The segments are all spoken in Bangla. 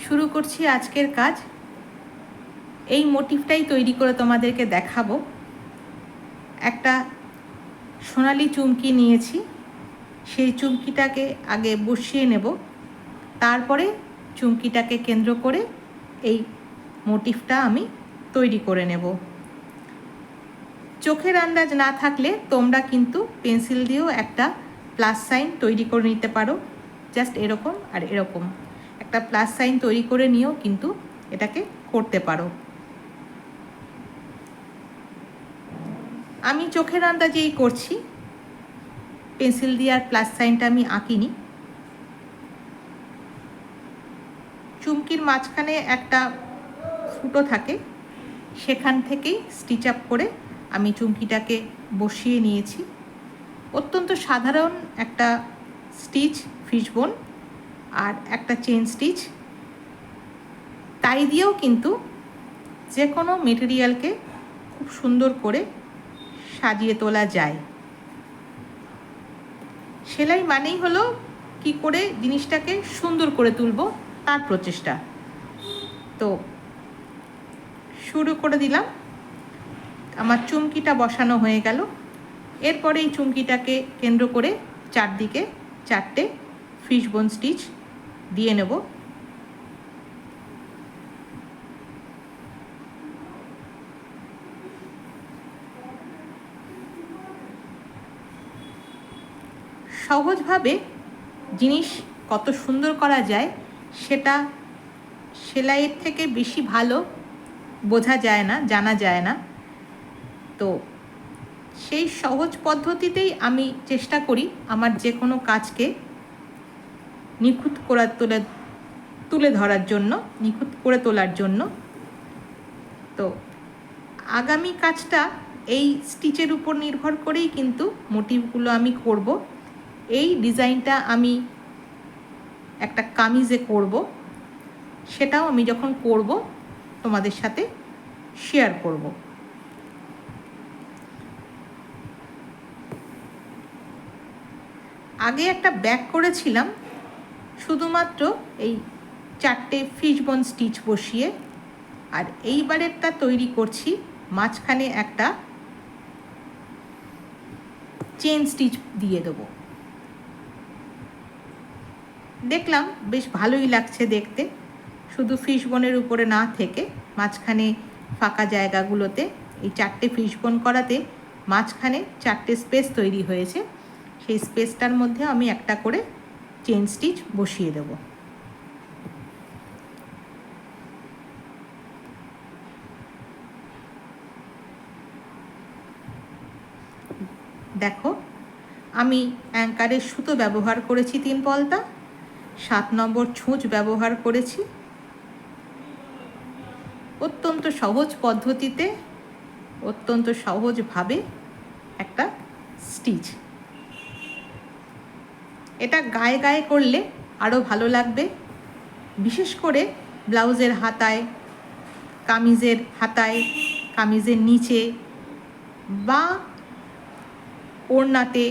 শুরু করছি আজকের কাজ। এই মোটিভটাই তৈরি করে তোমাদেরকে দেখাবো। একটা সোনালি চুমকি নিয়েছি, সেই চুমকিটাকে আগে বসিয়ে নেব, তারপরে চুমকিটাকে কেন্দ্র করে এই মোটিভটা আমি তৈরি করে নেব। চোখের আন্দাজ না থাকলে তোমরা কিন্তু পেন্সিল দিয়েও একটা প্লাস সাইন তৈরি করে নিতে পারো। জাস্ট এরকম আর এরকম একটা প্লাস সাইন তৈরি করে নিয়েও কিন্তু এটাকে করতে পারো। আমি চোখের আন্দাজেই করছি, পেন্সিল দিয়ে আর প্লাস সাইনটা আমি আঁকিনি। চুমকির মাঝখানে একটা ফুটো থাকে, সেখান থেকেই স্টিচ আপ করে আমি চুমকিটাকে বসিয়ে নিয়েছি। অত্যন্ত সাধারণ একটা স্টিচ, ফিশবোন আর একটা চেন স্টিচ, তাই দিয়েও কিন্তু যে কোনো মেটেরিয়ালকে খুব সুন্দর করে সাজিয়ে তোলা যায়। সেলাই মানেই হলো কি করে জিনিসটাকে সুন্দর করে তুলবো তার প্রচেষ্টা। তো শুরু করে দিলাম। আমার চুমকিটা বসানো হয়ে গেল। এরপরে এই চুমকিটাকে কেন্দ্র করে চারদিকে চারটে ফিশবোন স্টিচ দিয়ে নেব। সহজভাবে জিনিস কত সুন্দর করা যায় সেটা সেলাইয়ের থেকে বেশি ভালো বোঝা যায় না, জানা যায় না। তো সেই সহজ পদ্ধতিতেই আমি চেষ্টা করি আমার যে কোনো কাজকে নিখুঁত তুলে ধরার জন্য, নিখুঁত করে তোলার জন্য। তো আগামী কাজটা এই স্টিচের উপর নির্ভর করেই কিন্তু মোটিভগুলো আমি করব। এই ডিজাইনটা আমি একটা কামিজে করব, সেটাও আমি যখন করব তোমাদের সাথে শেয়ার করব। আগে একটা ব্যাক করেছিলাম শুধুমাত্র এই চারটে ফিশবোন স্টিচ বসিয়ে, আর এইবারেরটা তৈরি করছি মাঝখানে একটা চেন স্টিচ দিয়ে দেবো। দেখলাম বেশ ভালোই লাগছে দেখতে, শুধু ফিশবোনের উপরে না থেকে মাঝখানে ফাঁকা জায়গাগুলোতে এই চারটে ফিশবোন করাতে মাঝখানে চারটে স্পেস তৈরি হয়েছে। সেই স্পেসটার মধ্যে আমি একটা করে চেন স্টিচ বসিয়ে দেব। দেখো, আমি অ্যাঙ্কারের সুতো ব্যবহার করেছি 3 পলতা, 7 নম্বর ছুঁচ ব্যবহার করেছি। অত্যন্ত সহজ পদ্ধতিতে, অত্যন্ত সহজভাবে একটা স্টিচ। এটা গায়ে গায়ে করলে আরও ভালো লাগবে, বিশেষ করে ব্লাউজের হাতায়, কামিজের হাতায়, কামিজের নিচে বা ওড়নাতে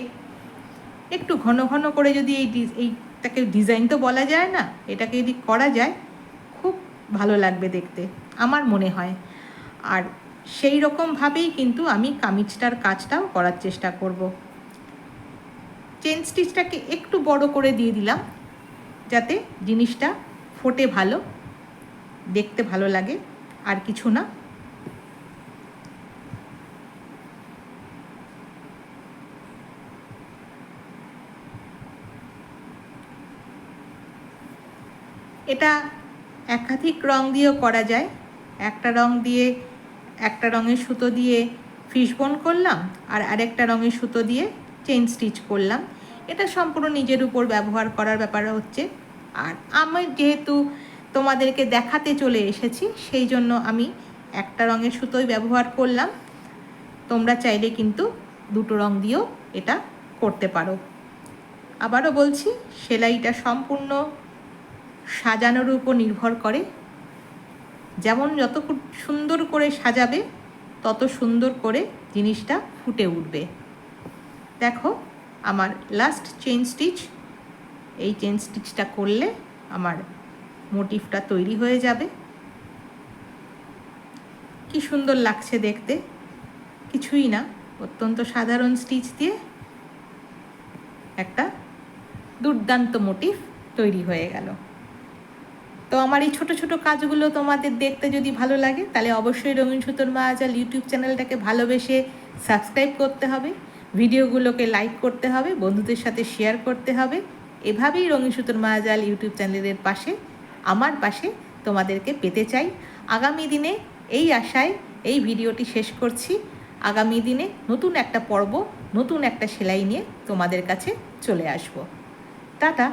একটু ঘন ঘন করে যদি এইটাকে ডিজাইন তো বলা যায় না, এটাকে যদি করা যায় খুব ভালো লাগবে দেখতে আমার মনে হয়। আর সেই রকমভাবেই কিন্তু আমি কামিজটার কাজটাও করার চেষ্টা করব। চেন স্টিচটাকে একটু বড় করে দিয়ে দিলাম যাতে জিনিসটা ফোটে ভালো, দেখতে ভালো লাগে, আর কিছু না। এটা একাধিক রং দিয়েও করা যায়। একটা রং দিয়ে, একটা রঙের সুতো দিয়ে ফিশবোন করলাম, আর আরেকটা রঙের সুতো দিয়ে চেন স্টিচ করলাম। এটা সম্পূর্ণ নিজের উপর ব্যবহার করার ব্যাপার হচ্ছে। আর আমি যেহেতু তোমাদেরকে দেখাতে চলে এসেছি, সেই জন্য আমি একটা রঙের সুতোই ব্যবহার করলাম। তোমরা চাইলে কিন্তু দুটো রং দিয়েও এটা করতে পারো। আবারও বলছি, সেলাইটা সম্পূর্ণ সাজানোর উপর নির্ভর করে। যেমন যত সুন্দর করে সাজাবে তত সুন্দর করে জিনিসটা ফুটে উঠবে। দেখো, আমার লাস্ট চেন স্টিচ, এই চেন স্টিচটা করলে আমার মোটিভটা তৈরি হয়ে যাবে। কি সুন্দর লাগছে দেখতে, কিছুই না, অত্যন্ত সাধারণ স্টিচ দিয়ে একটা দুর্দান্ত মোটিভ তৈরি হয়ে গেল। তো আমার এই ছোটো ছোটো কাজগুলো তোমাদের দেখতে যদি ভালো লাগে তাহলে অবশ্যই রঙিন সুতোর মায়াজাল ইউটিউব চ্যানেলটাকে ভালোবেসে সাবস্ক্রাইব করতে হবে, ভিডিওগুলোকে লাইক করতে হবে, বন্ধুদের সাথে শেয়ার করতে হবে। এভাবেই রঙিন সুতোর মায়াজাল ইউটিউব চ্যানেলের পাশে, আমার পাশে তোমাদেরকে পেতে চাই। আগামী দিনে এই আশায় এই ভিডিওটি শেষ করছি। আগামী দিনে নতুন একটা পর্ব, নতুন একটা সেলাই নিয়ে তোমাদের কাছে চলে আসব। টাটা।